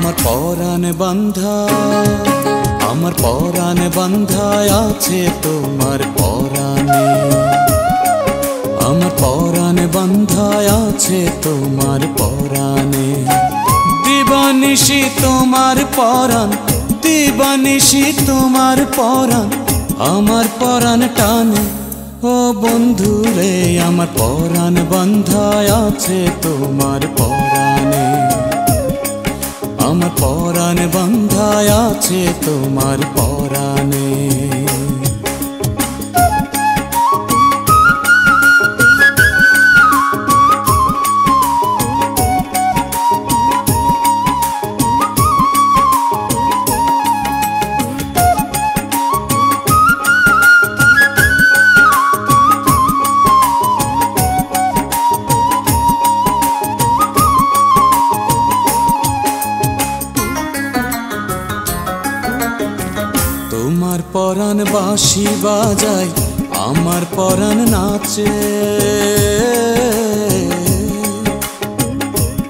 আমার পরাণ বান্ধা, আমার পরাণ বান্ধা আছে তোমার পরাণে। আমার পরাণ বান্ধা আছে তোমার পরাণে। দিবানিশি তোমার পরাণ, দিবানিশি তোমার পরাণ আমার পরাণ টানে। ও বন্ধু রে, আমার পরাণ বান্ধা আছে তোমার পরাণে। আমার পরাণ বান্ধা আছে তোমার পরাণে। তোমার পরাণ বাঁশি বাজায়, আমার পরাণ নাচে।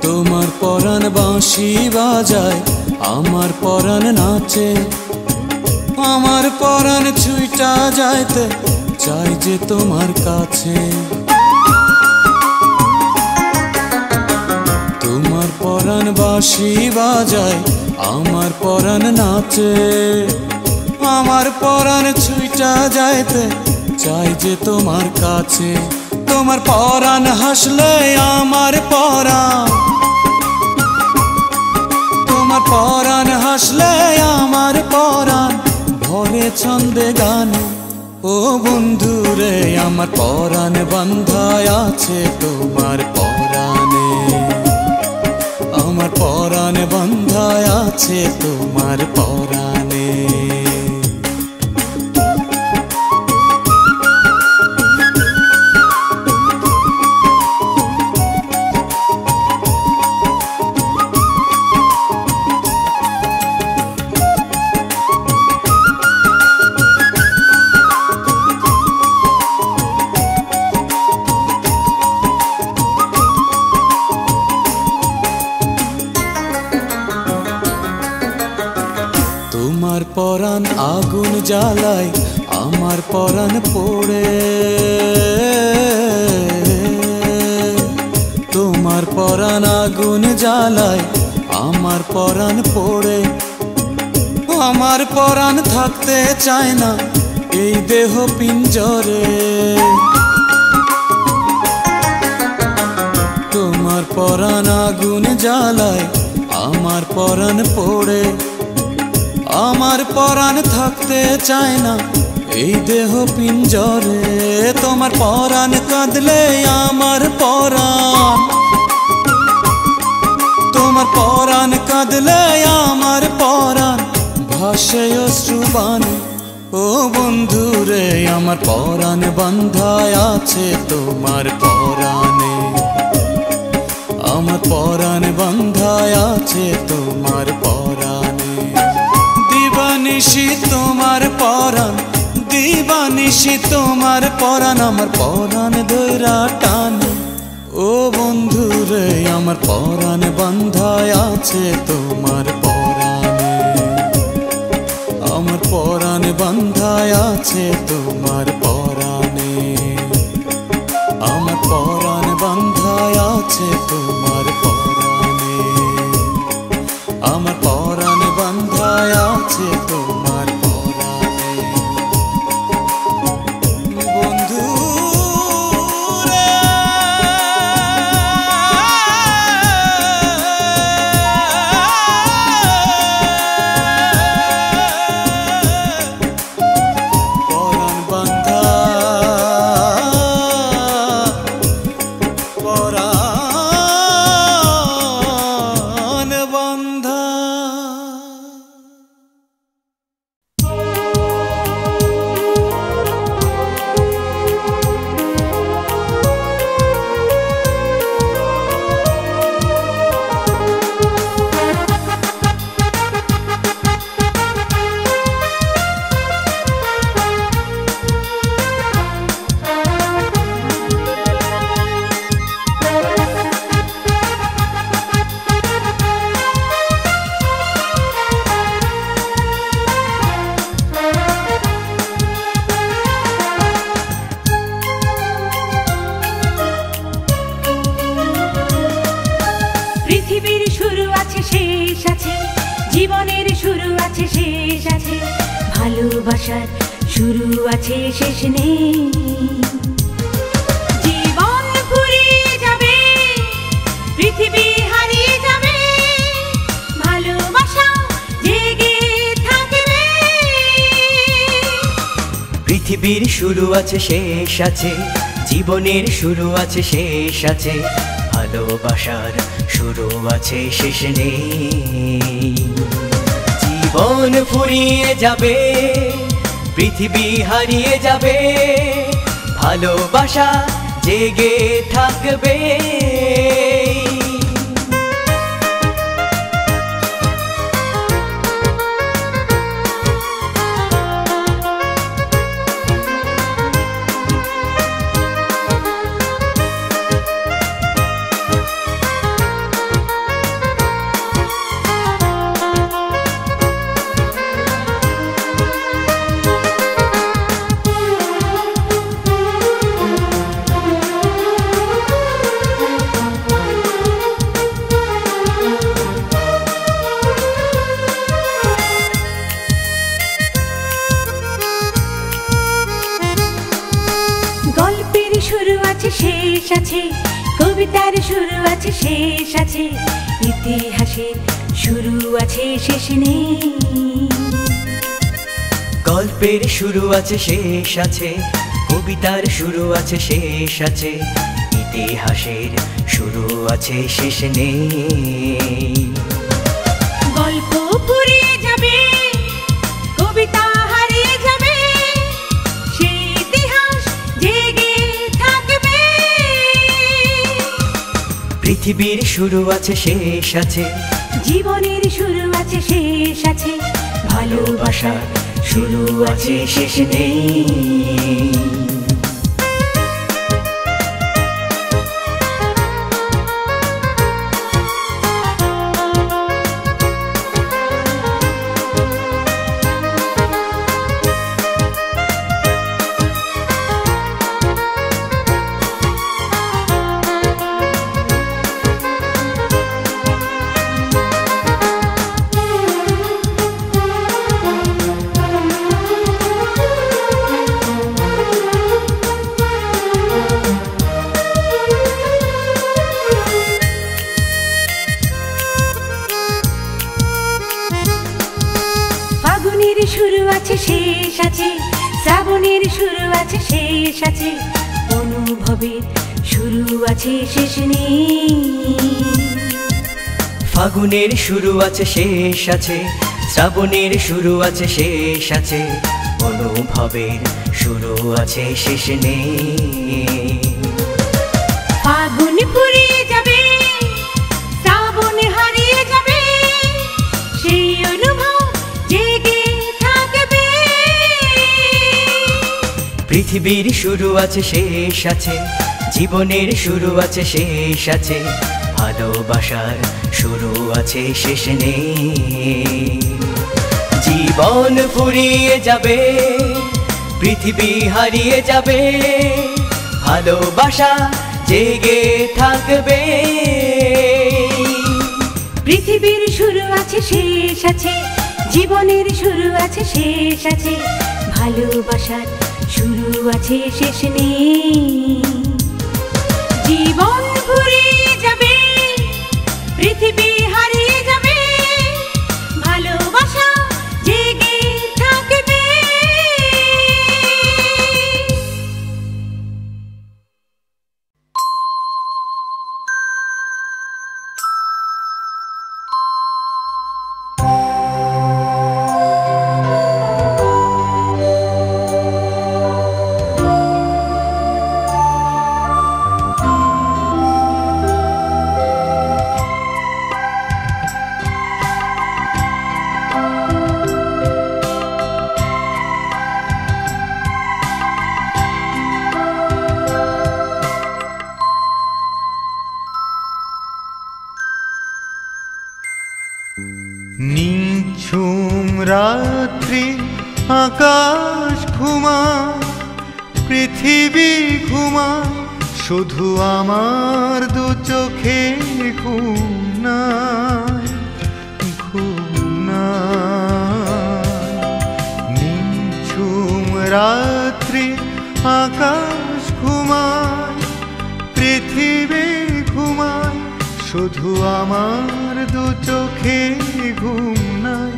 তোমার পরাণ বাঁশি বাজায়, আমার পরাণ নাচে। আমার পরাণ ছুইটা যাইতে চাই যে তোমার কাছে। তোমার পরাণ বাঁশি বাজায়, আমার পরাণ নাচে। আমার পরাণ ছুইটা যাইতে চাই যে তোমার কাছে। তোমার পরাণ হাসলে আমার পরাণ, তোমার পরাণ হাসলে আমার পরাণ ভরে ছন্দে গানে। ও বন্ধু রে, আমার পরাণ বান্ধা আছে তোমার পরাণে। আমার পরাণ বান্ধা আছে তোমার পরাণে। তোমার পরাণ আগুন জ্বালায়, আমার পরাণ পোড়ে। তোমার পরাণ আগুন জ্বালায়, আমার পরাণ পোড়ে। আমার পরাণ থাকতে চায় না এই দেহ পিঞ্জরে। তোমার পরাণ আগুন জ্বালায়, আমার পরাণ পোড়ে। আমার পরাণ থাকতে চায় না এই দেহ পিঞ্জরে। তোমার পরাণ কাঁদলে আমার পরাণ, তোমার পরাণ কাঁদলে আমার পরাণ ভাসে অশ্রুবাণে। ও বন্ধু রে, আমার পরাণ বান্ধা আছে তোমার পরাণে। আমার পরাণ বান্ধা আছে তোমার পরাণে। দিবানিশি তোমার পরাণ, দিবানিশি তোমার পরাণ আমার পরাণ ধইরা টানে। ও বন্ধু রে, আমার পরাণ বান্ধা আছে তোমার পরাণে। আমার পরাণ বান্ধা আছে তোমার পরাণে। আমার পরাণ বান্ধা আছে তোমার পরাণে। আমার পরাণ বান্ধা আছে তোমার পরাণে। বন্ধু রে, পরাণ বান্ধা, পরাণ বান্ধা। আছে, ভালোবাসার শুরু আছে শেষ নেই। জীবন ফুরিয়ে যাবে, পৃথিবী হারিয়ে যাবে, ভালোবাসা জেগে থাকবে। পৃথিবীর শুরু আছে শেষ আছে, জীবনের শুরু আছে শেষ আছে, ভালোবাসার শুরু আছে শেষ নেই। জীবন ফুরিয়ে যাবে, পৃথিবী হারিয়ে যাবে, ভালোবাসা জেগে থাকবে। গল্পের শুরু আছে শেষ আছে, কবিতার শুরু আছে শেষ আছে, ইতিহাসের শুরু আছে শেষ নেই। গল্পের শুরু আছে শেষ আছে, কবিতার শুরু আছে শেষ আছে, ইতিহাসের শুরু আছে শেষ নেই। গল্প ফুরিয়ে যাবে, কবিতা হারিয়ে যাবে, সেই ইতিহাস জেগে থাকবে। পৃথিবীর শুরু আছে শেষ আছে, জীবনের শুরু আছে শেষ আছে, ভালোবাসার শুরু আছে শেষ নেই। ফাগুনের শুরু আছে শেষ আছে, শ্রাবণের শুরু আছে শেষ আছে, অনুভবের শুরু আছে শেষ নেই। ফাগুনের শুরু আছে শেষ আছে, শ্রাবণের শুরু আছে শেষ আছে, অনুভবের শুরু আছে শেষ নেই। ফাগুন ফুরিয়ে যাবে, শ্রাবণ হারিয়ে যাবে, সেই অনুভব জেগে থাকবে। পৃথিবীর শুরু আছে শেষ আছে, জীবনের শুরু আছে শেষ আছে, ভালোবাসার শুরু আছে শেষ নেই। জীবন ফুরিয়ে যাবে, পৃথিবী হারিয়ে যাবে, ভালোবাসা জেগে থাকবে। পৃথিবীর শুরু আছে শেষ আছে, জীবনের শুরু আছে শেষ আছে, ভালোবাসার শুরু আছে শেষ নেই। জীবন ফুরিয়ে যাবে, পৃথিবী হারিয়ে যাবে, ভালোবাসা জেগে থাকবে। নিঝুম রাত্রি আকাশ ঘুমায়, পৃথিবী ঘুমায়, শুধু আমার দু চোখে ঘুম নাই, ঘুম নাই। রাত্রি আকাশ ঘুমায়, পৃথিবী ঘুমায়, শুধু আমার দু চোখে ঘুম নাই,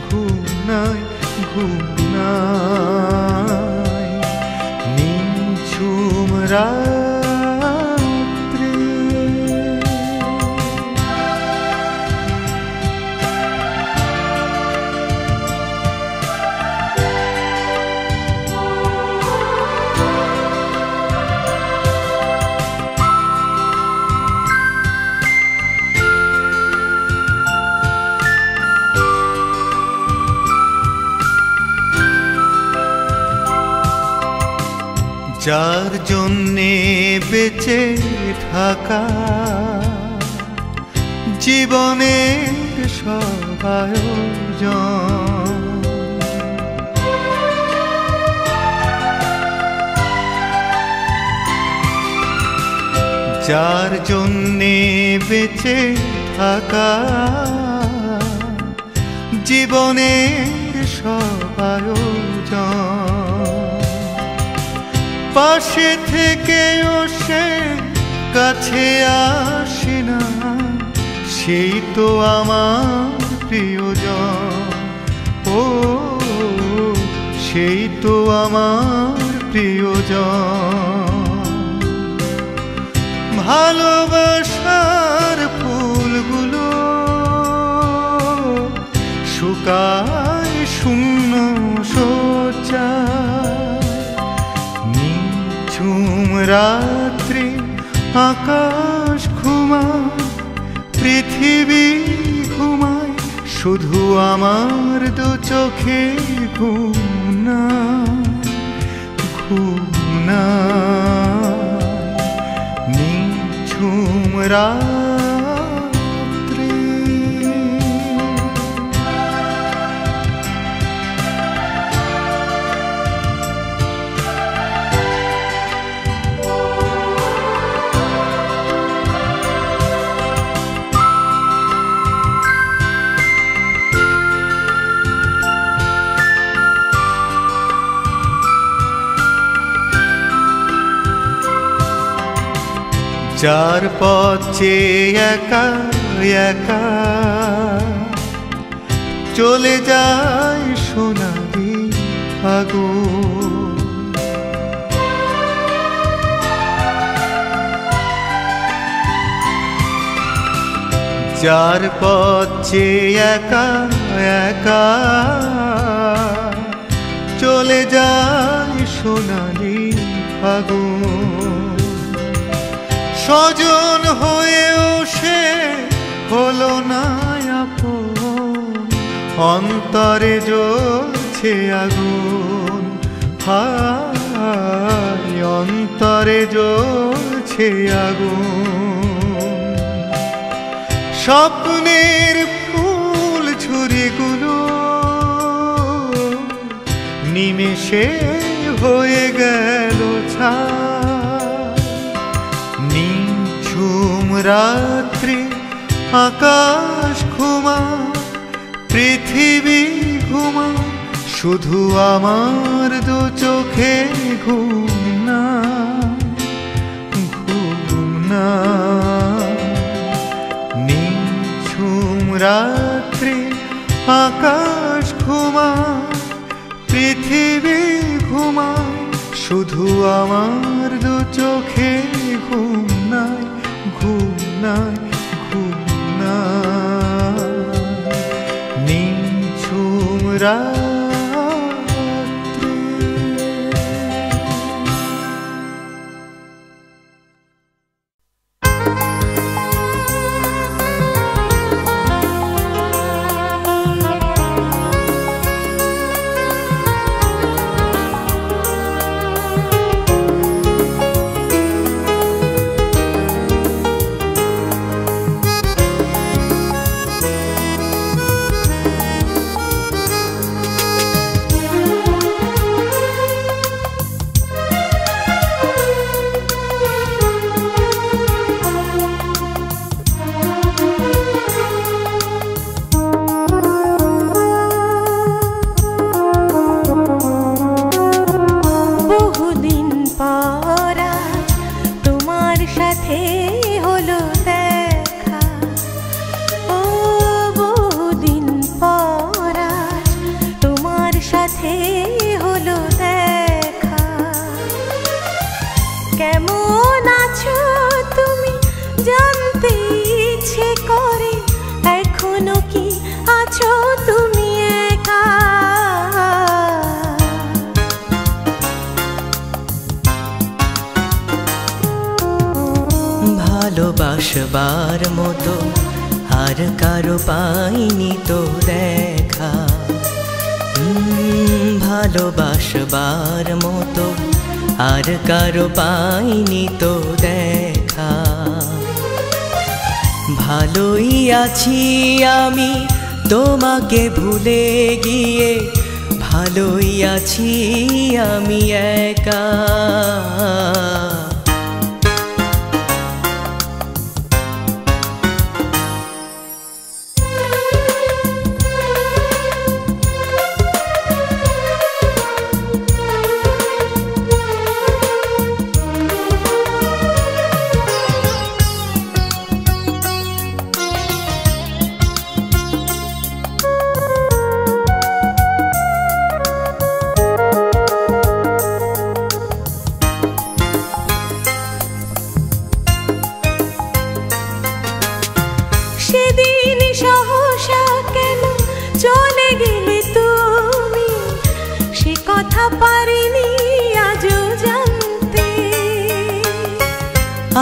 ঘুম নাই, ঘুম নাই। নিঝুম রাত্রি যার জন্যে বেঁচে থাকা জীবনের সব আয়োজন, যার জন্যে বেঁচে থাকা জীবনের সব আয়োজন, পাশে থেকেও সে কাছে আসে না, সেই তো আমার প্রিয়জন। ও সেই তো আমার প্রিয়জন। ভালোবাসার ফুলগুলো শুকায় শূন্য শয্যায়, নিঝুম রাত্রি আকাশ ঘুমায়, পৃথিবী ঘুমায়, শুধু আমার দু চোখে ঘুম নাই, ঘুম নাই। নিঝুম রাত্রি যার পথে একা একা চলে যায় সোনালি আগুন, যার পথে একা একা চলে যায় সোনালি আগুন, স্বজন হয়েও সে হলো না আপন, অন্তরে জ্বলছে আগুন, হায় অন্তরে জ্বলছে আগুন। স্বপ্নের ফুল ঝুরিগুলো নিমেষে হয়ে গেল ছাই, নিঝুম রাত্রি আকাশ ঘুমায়, পৃথিবী ঘুমায়, শুধু আমার দু চোখে ঘুম নাই, ঘুম নাই। নিঝুম রাত্রি আকাশ ঘুমায়, পৃথিবী ঘুমায়, শুধু আমার দু চোখে ঘুম নাই, ঘুম নাই, ঘুম নাই। নিঝুম রাত্রি ভালোবাসবার মতো আর কারো পাইনি তো দেখা। ভালোই আছি আমি তোমাকে ভুলে গিয়ে, ভালোই আছি আমি একা।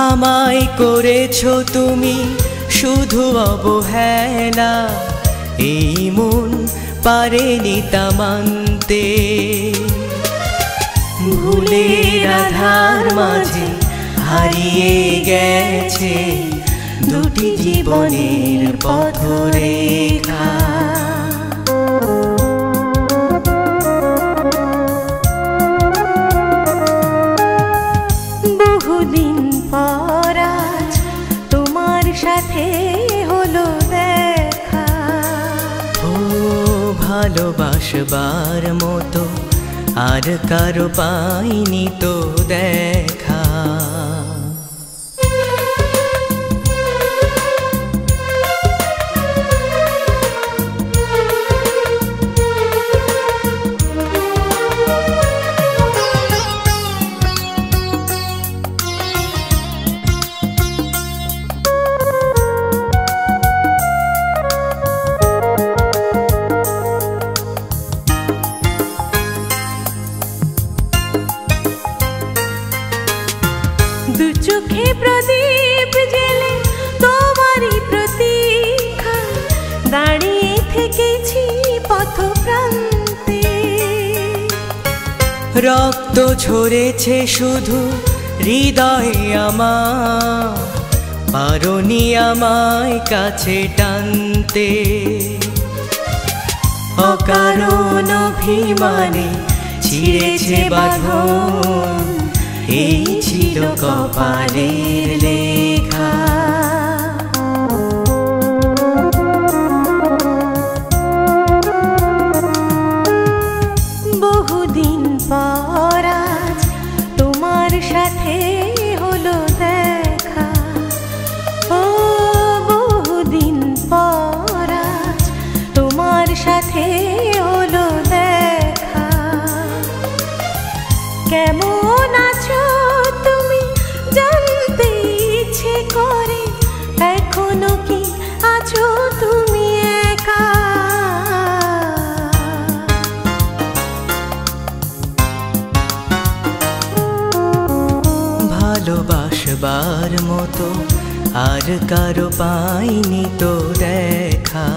আমায় করেছো তুমি শুধু অবহেলা, এই মন পারেনি তা মানতে। ভুলের আধার মাঝে হারিয়ে গেছে দুটি জীবনের পথরেখা। বহুদিন পর আজ তোমার সাথে হলো দেখা। ও ভালোবাসবার মতো আর কারো পাইনি তো দেখা। দু চোখে প্রদীপ জেলে তোমারই প্রতীক্ষা, দাঁড়িয়ে থেকেছি পথ প্রান্তে। রক্ত ঝরেছে শুধু হৃদয়ে আমার, পারোনি আমায় কাছে টানতে। অকারণ অভিমানে ছিঁড়েছে বাঁধন, এই ছিল কপালের লেখা। বহুদিন পর আজ তোমার সাথে হলো দেখা। ও বহুদিন পর আজ তোমার সাথে হলো দেখা। কেমন আছো তুমি জানতে ইচ্ছে করে, এখনো কি আছো তুমি একা? ভালোবাসবার মতো আর কারো পাইনি তো দেখা।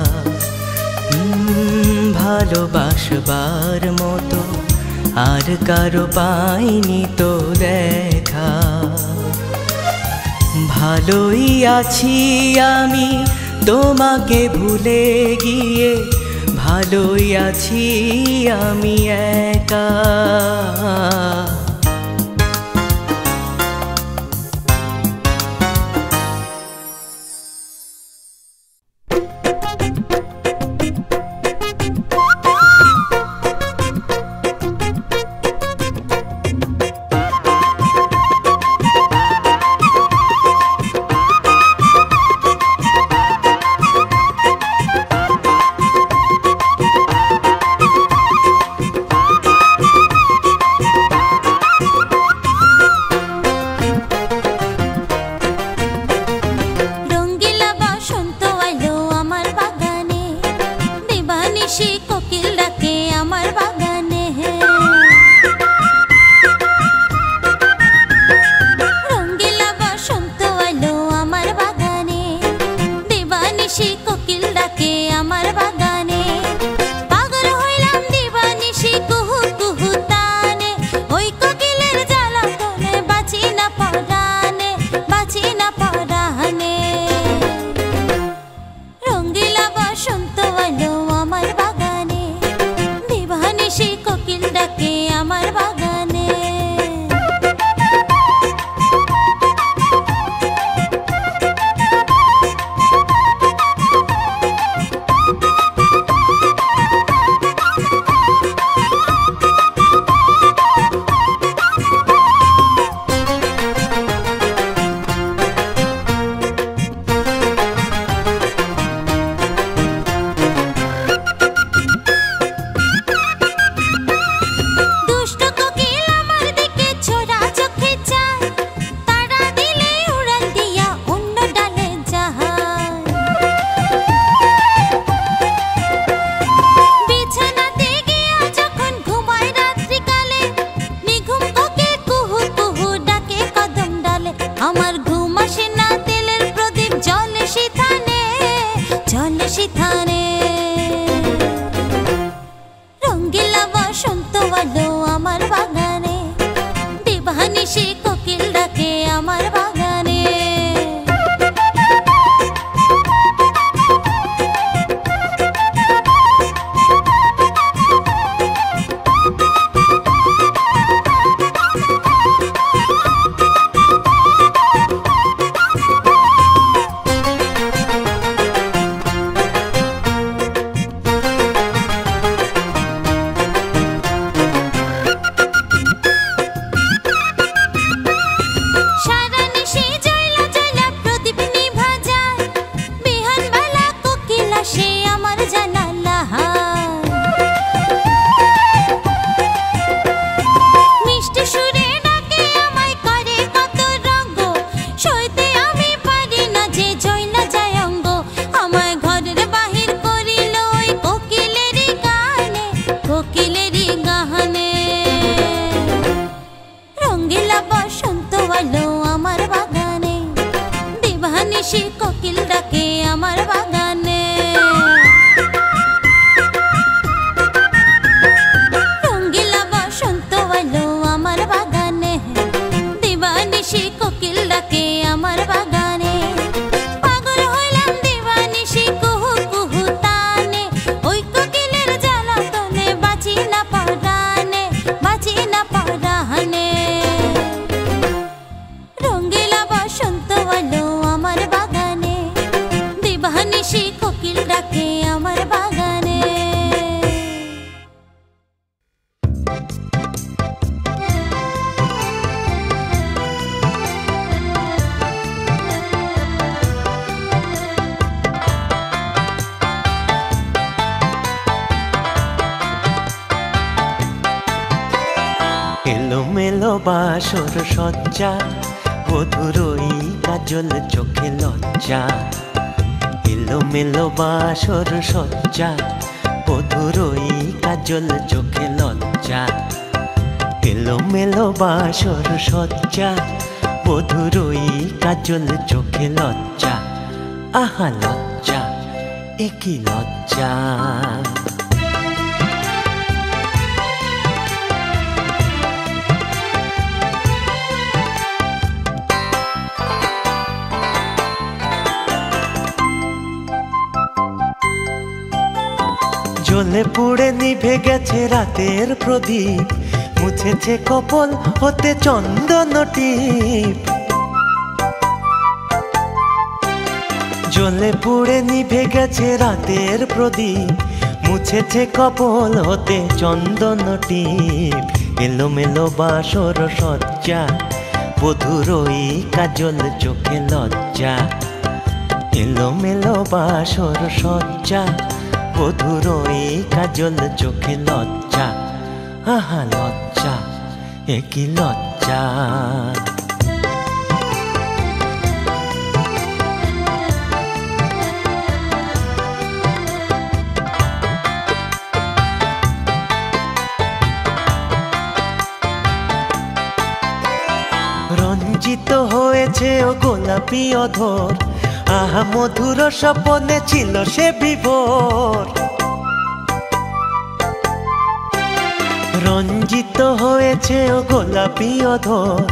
ভালোবাসবার মতো আর কারো পাইনি তো দেখা। ভালোই আছি আমি তোমাকে ভুলে গিয়ে, ভালোই আছি আমি একা। কোকিল ডাকে আমার বাগানে, পাগল হইলাম দিবানিশি কুহু কুহু বাসর সজ্জা, মধুরই কাজল চোখে লজ্জা। এলোমেলো বাসর সজ্জা, মধুরই কাজল চোখে লজ্জা। এলোমেলো বাসর সজ্জা, মধুরই কাজল চোখে লজ্জা। আহা লজ্জা, এ কি লজ্জা। জ্বলে পুড়ে নিভে গেছে রাতের প্রদীপ, মুছেছে কপল হতে চন্দন টিপ। জ্বলে পুড়ে নিভে গেছে রাতের প্রদীপ, মুছেছে কপল হতে চন্দন টিপ। এলোমেলো বাসর সজ্জা, মধুরই কাজল চোখে লজ্জা। এলোমেলো বাসর সজ্জা, মধুরই কাজল চোখে লজ্জা। আহা লজ্জা, এ কি লজ্জা। রঞ্জিত হয়েছে ও গোলাপি অধর, আহা মধুর স্বপনে ছিল সে বিভোর। রঞ্জিত হয়েছে ও গোলাপি অধর,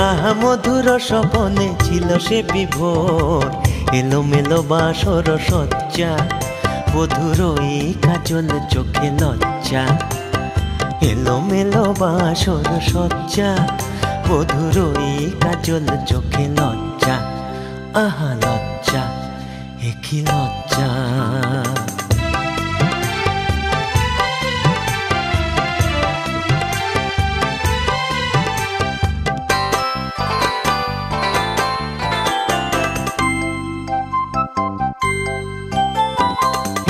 আহা মধুর স্বপনে ছিল সে বিভোর। এলোমেলো বাসর সজ্জা, মধুরই কাজল চোখে লজ্জা। এলোমেলো বাসর সজ্জা, মধুরই কাজল চোখে লজ্জা। আহা লজ্জা, এ কি লজ্জা।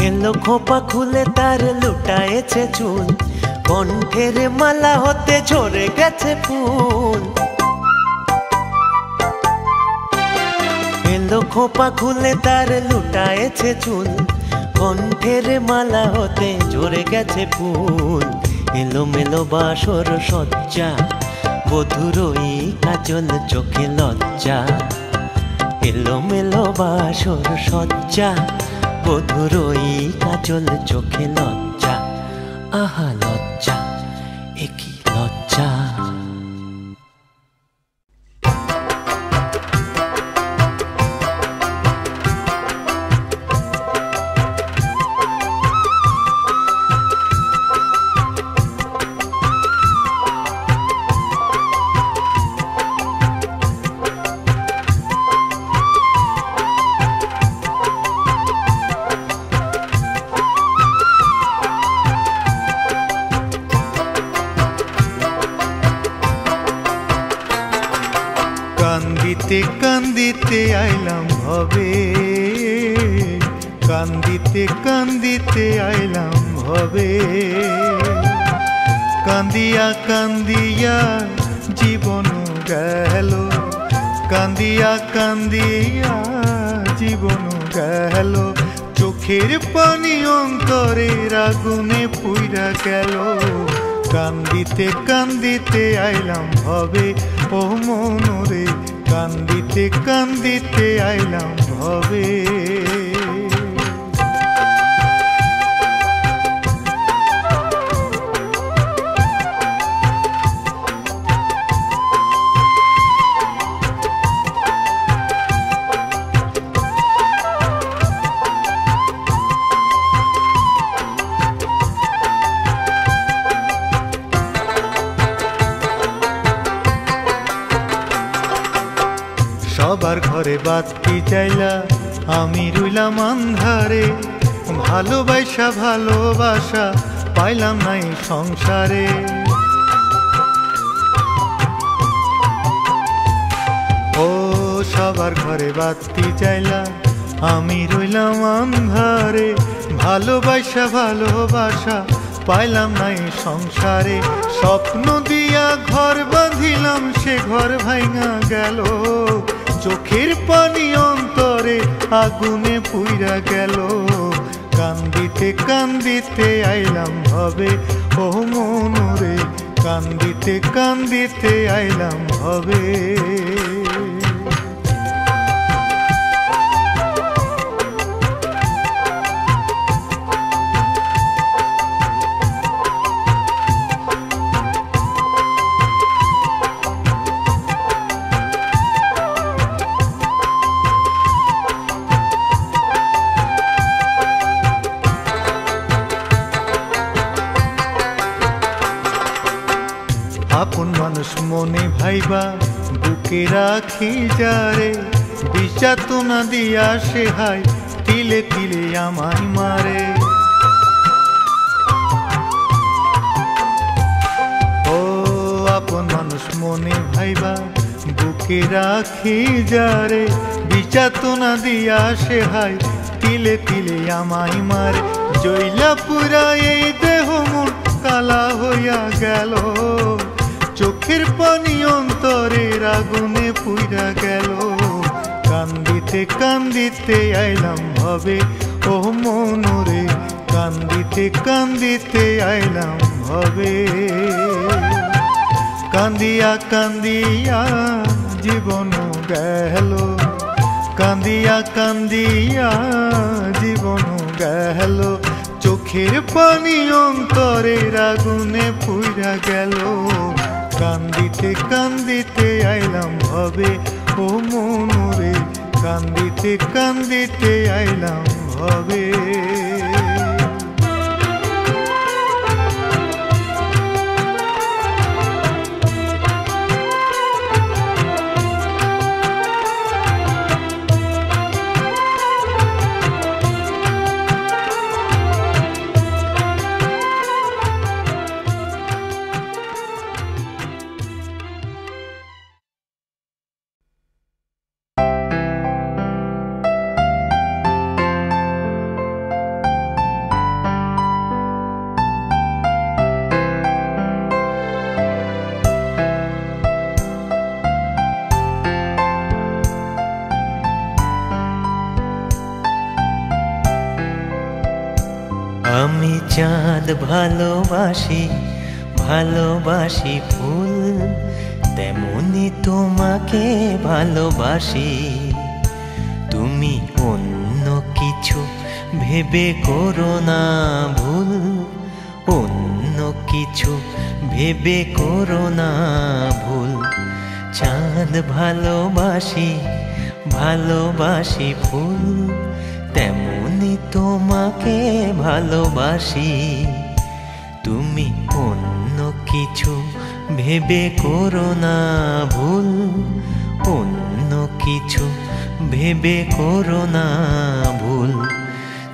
এলো খোপা খুলে তার লুটায়েছে চুল, কণ্ঠের মালা হতে ঝরে গেছে ফুল। এলো খোপা খুলে তার লুটায়েছে চুল, কণ্ঠের মালা হতে ঝরে গেছে ফুল। এলোমেলো বাসর সজ্জা, মধুরই কাজল চোখে লজ্জা। এলোমেলো বাসর সজ্জা, মধুরই কাজল চোখে লজ্জা। আহা লজ্জা, এ কি লজ্জা। কান্দিতে কান্দিতে আইলাম ভবে, কান্দিতে কান্দিতে আইলাম ভবে। কান্দিয়া কান্দিয়া জীবন গেল, কান্দিয়া কান্দিয়া জীবন গেল। চোখের পানি অন্তরের আগুনে পুইরা গেল। কান্দিতে কান্দিতে আইলাম ভবে, ও মনরে কান্দিতে কান্দিতে আইলাম ভবে। সবার ঘরে বাতি চাইলা আমি রইলাম আন্ধারে। ভালোবাসা ভালোবাসা পাইলাম নাই সংসারে। ও সবার ঘরে বাতি চাইলা আমি রইলাম আন্ধারে। ভালোবাসা ভালোবাসা পাইলাম না এই সংসারে। স্বপ্ন দিয়া ঘর বাঁধিলাম, সে ঘর ভাঙা গেল। চোখের পানি অন্তরে আগুনে পুইরা গেল। কান্দিতে কান্দিতে আইলাম হবে ও মনরে, কান্দিতে কান্দিতে আইলাম হবে। আপন মানুষ মনে ভাইবা বুকে রাখি যারে, বিচাতনা দিয়া সে হাই তিলে তিলে আমায় মারে। ও আপন মানুষ মনে ভাইবা বুকে রাখি যারে, বিচাতনা দিয়া সে হাই তিলে তিলে আমায় মারে। জইলা পুরা এই দেহ মোর কালা হইয়া গেল। চোখের পানি অন্তরের আগুনে পুইরা গেল। কান্দিতে কান্দিতে আইলাম হবে ও মনরে, কান্দিতে কান্দিতে আইলাম হবে। কান্দিয়া কান্দিয়া জীবন গেল, কান্দিয়া কান্দিয়া জীবন গেল। চোখের পানি অন্তরের আগুনে পুইরা গেল। কান্দিতে কান্দিতে আইলাম হবে ও মনরে, কান্দিতে কান্দিতে আইলাম হবে। আমি চাঁদ ভালোবাসি, ভালোবাসি ফুল, তেমনি তোমাকে ভালোবাসি। তুমি অন্য কিছু ভেবে করো না ভুল, অন্য কিছু ভেবে করো না ভুল। চাঁদ ভালোবাসি, ভালোবাসি ফুল, তেমনি তোমাকে ভালোবাসি। তুমি অন্য কিছু ভেবে করো না ভুল, অন্য কিছু ভেবে করো না ভুল।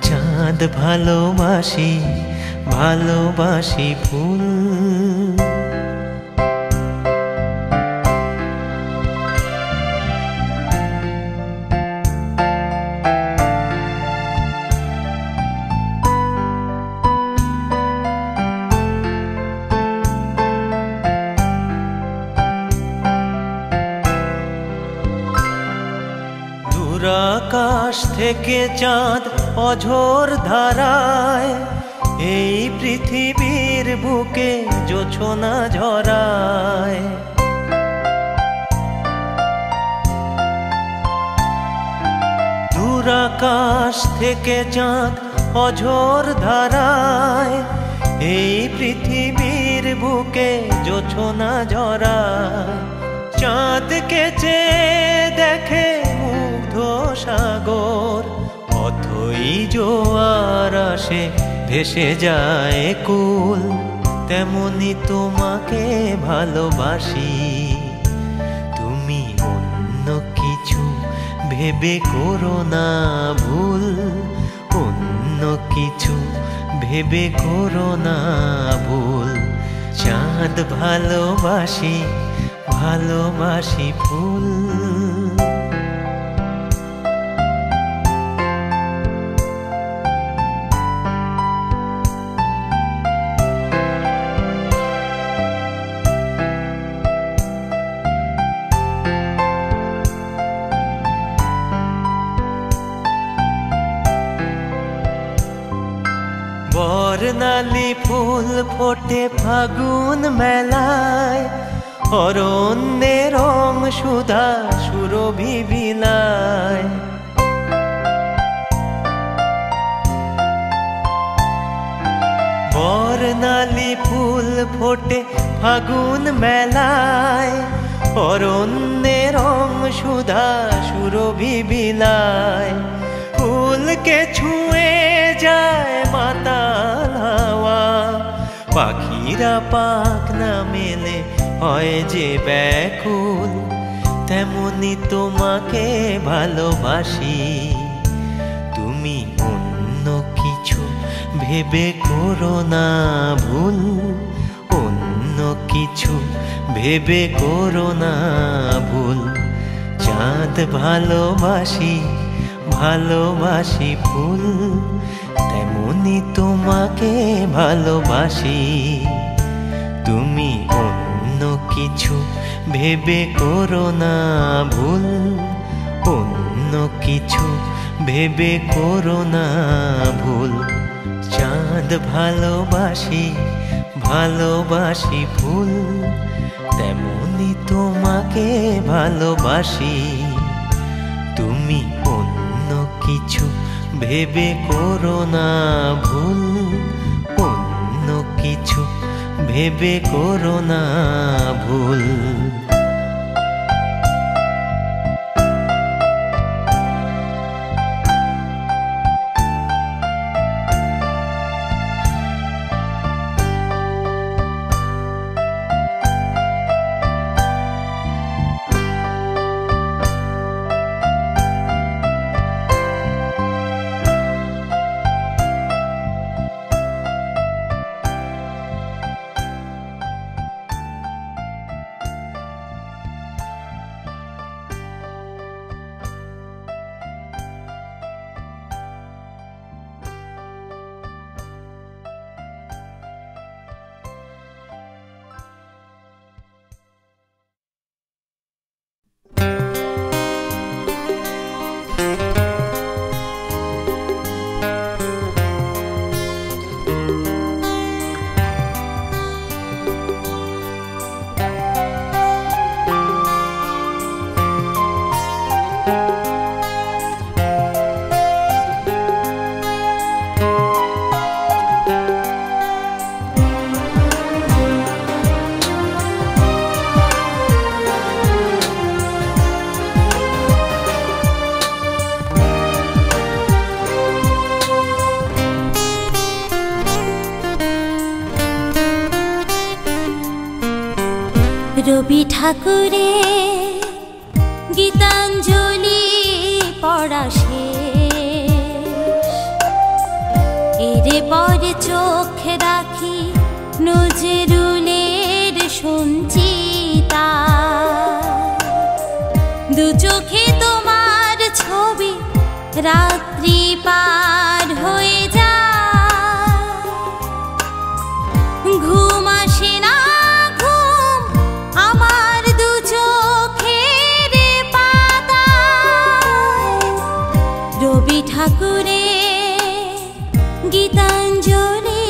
চাঁদ ভালোবাসি, ভালোবাসি ফুল। আকাশ থেকে চাঁদ অঝোর ধারায়, এই পৃথিবীর বুকে জোছনা ঝরায়। দূর আকাশ থেকে চাঁদ অঝোর ধারায়, এই পৃথিবীর বুকে জোছনা ঝরায়। চাঁদকে চেয়ে দেখে মুগ্ধ সাগর, অথই জোয়ার আসে ভেসে যায় কুল। তেমনি তোমাকে ভালোবাসি, তুমি অন্য কিছু ভেবে করো না ভুল, অন্য কিছু ভেবে করো না ভুল। চাঁদ ভালোবাসি, ভালোবাসি ফুল। নালি ফুল ফোটে ফাগুন মেলায়, অরণ্যে রং সুধা সুরভি বিলায়। বর্ণালী ফুল ফোটে ফাগুন মেলায়, অরণ্যে রং সুধা সুরভি বিলায়। ফুলকে ছুঁয়ে যায় মাতাল হাওয়া, পাখিরা পাখ না মেলে হয় যে ব্যাকুল। তেমনি তোমাকে ভালোবাসি, তুমি অন্য কিছু ভেবে করো না ভুল, অন্য কিছু ভেবে করো না ভুল। চাঁদ ভালোবাসি, ভালোবাসি ফুল, তেমনি তোমাকে ভালোবাসি। তুমি অন্য কিছু ভেবে করো না ভুল, অন্য কিছু ভেবে করো না ভুল। চাঁদ ভালোবাসি, ভালোবাসি ফুল, তেমনি তোমাকে ভালোবাসি। তুমি অন্য কিছু ভেবে করো না ভুল, অন্য কিছু ভেবে করো না ভুল। রবি ঠাকুরের গীতাঞ্জলি পড়া শেষ, এরে পরে চোখে রাখি নজরুলের সঞ্চিতা। দু চোখে তোমার ছবি রাত্রি পার হয়ে যায়, ঘুম আসে না আমার দু চোখের পাতায়। রবি ঠাকুরের গীতাঞ্জলি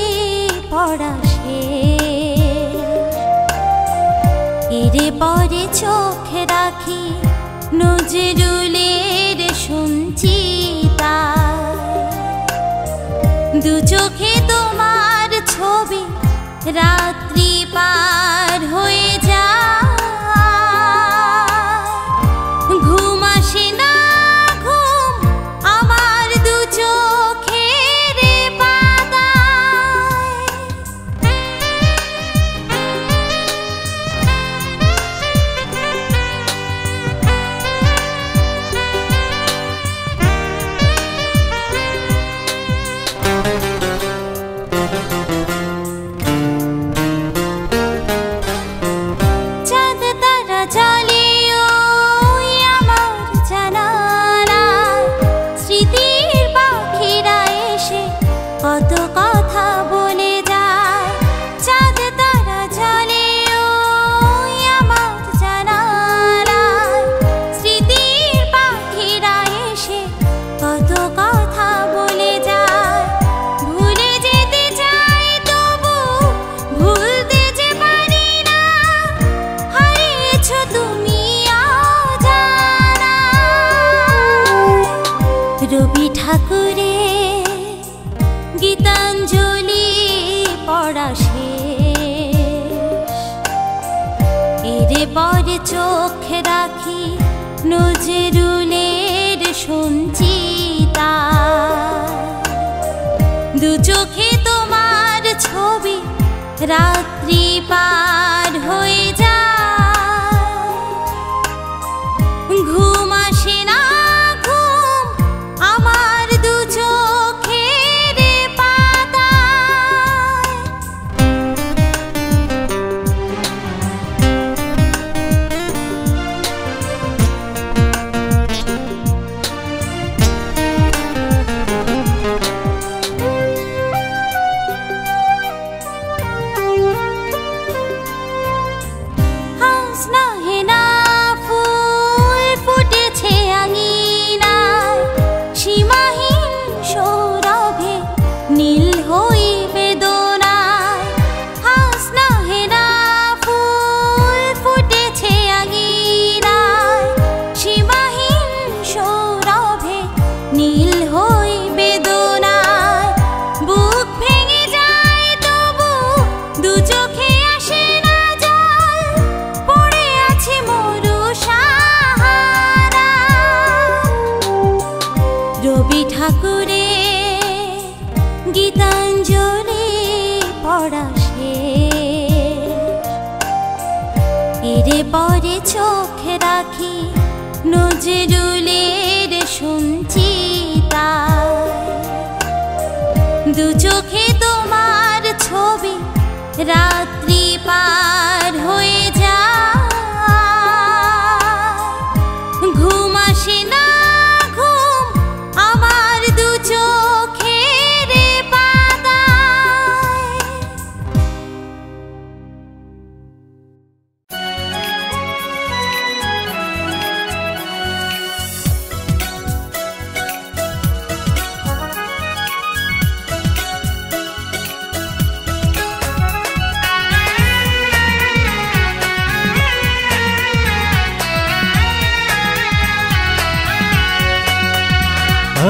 পড়া শেষ, এরে পরে চোখে রাখি নজরুলের সঞ্চিতা। দু চোখে তোমার ছবি রাত্রি পার হয়ে যায়, ঘুম আসে না ঘুম আমার দু চোখের পাতায়। কত কথা বলে যায়, ভুলে যেতে চাই পরে চোখে রাখি নজরুলের সঞ্চিতা। দু চোখে তোমার ছবি রাত্রি পার হয়ে যায়, ঘুম আসে না ঘুম আমার দু চোখের পাতায়। হাসনা হেনা ফুল ফুটেছে আঙিনায়, সীমাহীন সৌরভে নীল হই বেদনায়। হাসনা হেনা ফুল ফুটেছে আঙিনায়, সীমাহীন সৌরভে নীল হই বেদনায়। বুক ভেঙে যায় তবু দু চোখে আসে না জল, পড়ে আছে মরু সাহারা। রবি ঠাকুরের গীতাঞ্জলি পড়া শেষ, এরে পরে চোখে রাখি নজরুলের সঞ্চিতা। দু চোখে তোমার ছবি রাত্রি পার হয়ে যায়, ঘুম আসে না ঘুম আমার দু চোখের পাতায়।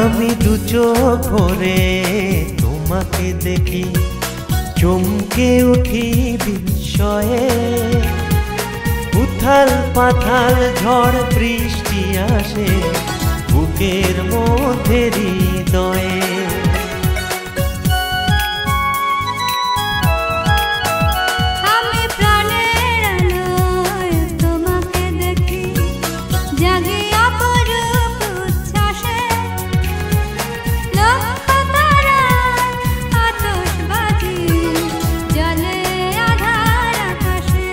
আমি দু চোখ ভরে তোমাকে দেখি, চমকে উঠি বিস্ময়ে। উথাল পাথাল ঝড় বৃষ্টি আসে বুকের মধ্যে হৃদয়ে। আমি প্রাণের আলোয় তোমাকে দেখি, জাগে অপরূপ উচ্ছ্বাসে। লক্ষ তারার আতশবাজি জ্বলে আধার আকাশে।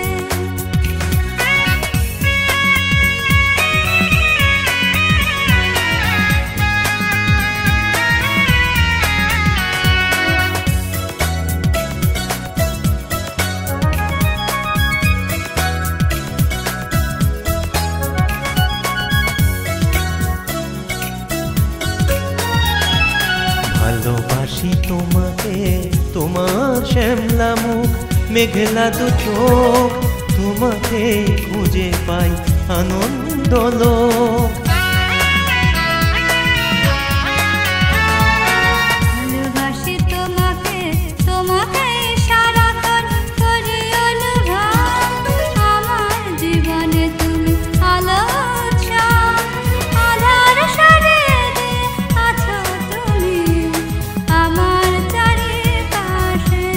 ভালোবাসি তোমাকে, তোমার শ্যামলা মুখ মেঘলা দু চোখ, তোমাকে খুঁজে পাই আনন্দ লোক। ভালোবাসি তোমাকে, তোমাকে সারাক্ষণ করি অনুভব। আমার জীবনে তুমি আলো উৎসব, আধার সরিয়ে দিয়ে আছো তুমি আমার চারিপাশে।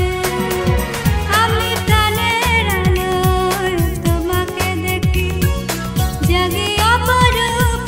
আমি প্রাণের আলোয় তোমাকে দেখি, জাগে অপরূপ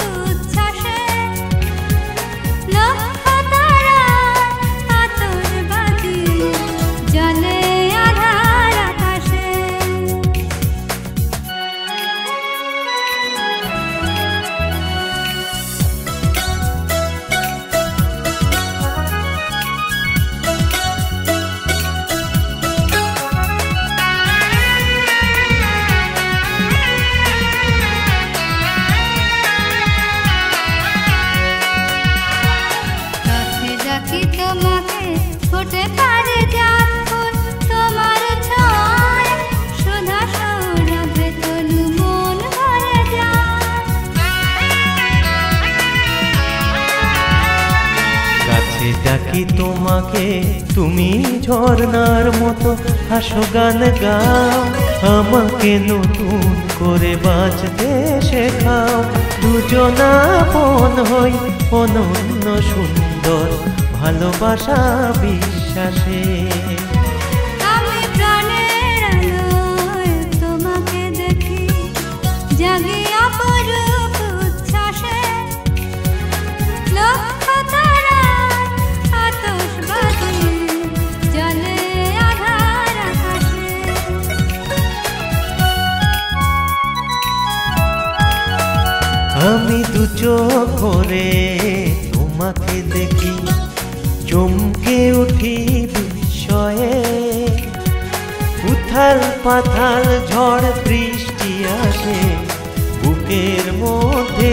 তুমি ঝর্ণার মতো হাসো গান গাও, আমাকে নতুন করে বাঁচতে শেখাও। দুজনা আপন হই অনন্য সুন্দর ভালোবাসা বিশ্বাসে। আমি প্রাণের আলোয় তোমাকে দেখি, জাগি অপরূপ উচ্ছ্বাসে। লক্ষ তারার আতশবাজি জ্বলে আধার আকাশে। আমি দু চোখ ভরে তোমাকে দেখি, চমকে উঠি বিস্ময়ে। উথাল পাথাল ঝড় বৃষ্টি আসে, বুকের মধ্যে